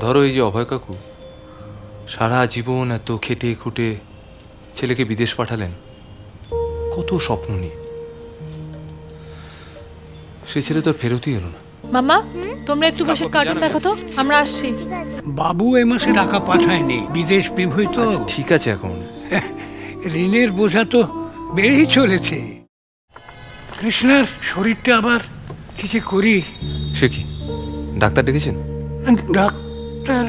ধরো এই যে অভয় কাকু সারা জীবন এত খেটে খুঁটে ছেলেকে বিদেশ পাঠালেন কত স্বপ্ন নিয়ে, সেই ছেলে তো আর ফেরতই এলো না। মামা তোমরা একটু বসে কার্টুন দেখো তো, আমরা আসছি। বাবু এ মাসে টাকা পাঠায়নি, বিদেশ বিভূত তো। ঠিক আছে, এখন ঋণের বোঝা তো বেড়েই চলেছে। কৃষ্ণার শরীরটা আবার কিছু করি। সে কি ডাক্তার ডেকেছেন? ডাক্তার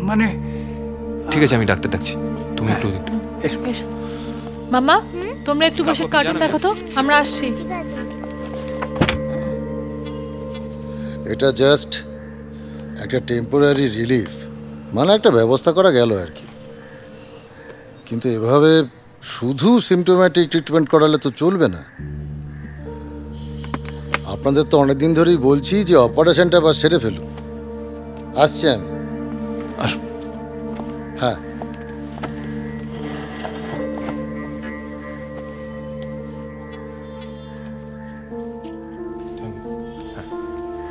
মানে ঠিক আছে, আমি ডাক্তার ডাকছি, তুমি একটু মামা তোমরা একটু বসে কার্টুন দেখো তো, আমরা আসছি। এটা জাস্ট একটা টেম্পোরারি রিলিফ, মানে একটা ব্যবস্থা করা গেল আর কি। কিন্তু এভাবে শুধু সিমটোম্যাটিক ট্রিটমেন্ট করালে তো চলবে না। আপনাদের তো অনেকদিন ধরেই বলছি যে অপারেশনটা আবার সেরে ফেলুন। আসছি আমি। আসুন। হ্যাঁ,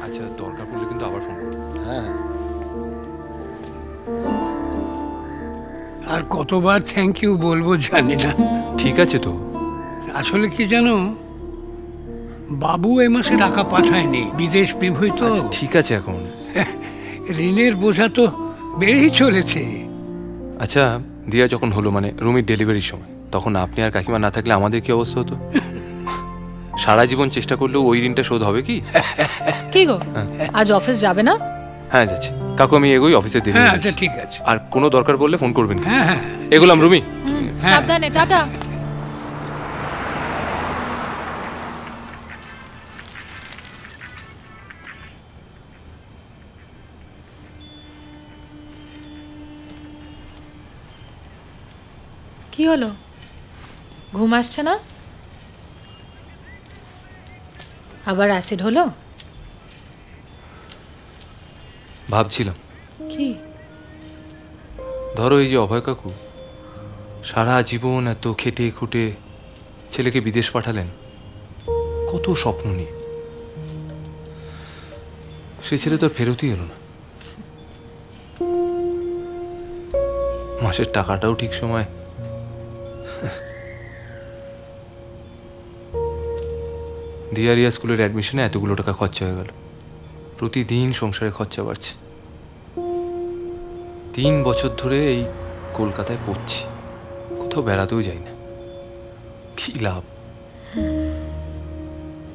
আচ্ছা, দরকার পড়লে কিন্তু আবার ফোন করুন। হ্যাঁ হ্যাঁ। আর কতবার থ্যাংক ইউ বলবো জানি না। ঠিক আছে তো, আসলে কি জানো, বাবু এ মাসে টাকা পাঠায়নি, বিদেশ বিভূত তো। ঠিক আছে, এখন ঋণের বোঝা তো বেড়েই চলেছে। আচ্ছা, দিয়া যখন হলো মানে রুমির ডেলিভারির সময়, তখন আপনি আর কাকিমা না থাকলে আমাদের কি অবস্থা হতো? সারা জীবন চেষ্টা করলেও ওই ঋণটা শোধ হবে কি? কি গো, আজ অফিস যাবে না? হ্যাঁ যাচ্ছি কাকু, আমি এগোই অফিসে দেরি। হ্যাঁ আচ্ছা ঠিক আছে। আর কোনো দরকার পড়লে ফোন করবেন। হ্যাঁ হ্যাঁ এগুলাম রুমি। সাবধানে, টাটা। কি হলো, ঘুম আসছে না? আবার অ্যাসিড হলো? ভাবছিলাম কি? ধরো এই যে অভয় কাকু সারা জীবন এত খেটে খুঁটে ছেলেকে বিদেশ পাঠালেন কত স্বপ্ন নিয়ে, সেই ছেলে তো আর ফেরতই এলো না। মাসের টাকাটাও ঠিক সময়। দিয়ারিয়া স্কুলের অ্যাডমিশনে এতগুলো টাকা খরচা হয়ে গেল। প্রতিদিন সংসারে খরচা বাড়ছে। 3 বছর ধরে এই কলকাতায় পড়ছি, কোথাও বেড়াতেও যাই না। কি লাভ?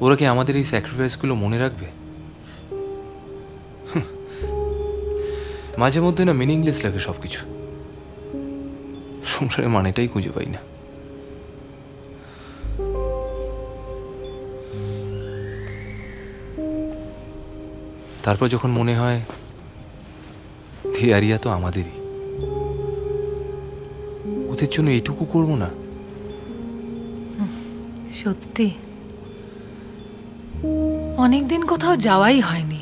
ওরা কি আমাদের এই স্যাক্রিফাইসগুলো মনে রাখবে? মাঝে মধ্যে না মিনিংলেস লাগে সবকিছু। সংসারের মানেটাই খুঁজে পাই না। তারপর যখন মনে হয় দিয়ারিয়া তো আমাদেরই, ওদের জন্য এইটুকু করবো না? সত্যি অনেকদিন কোথাও যাওয়াই হয়নি।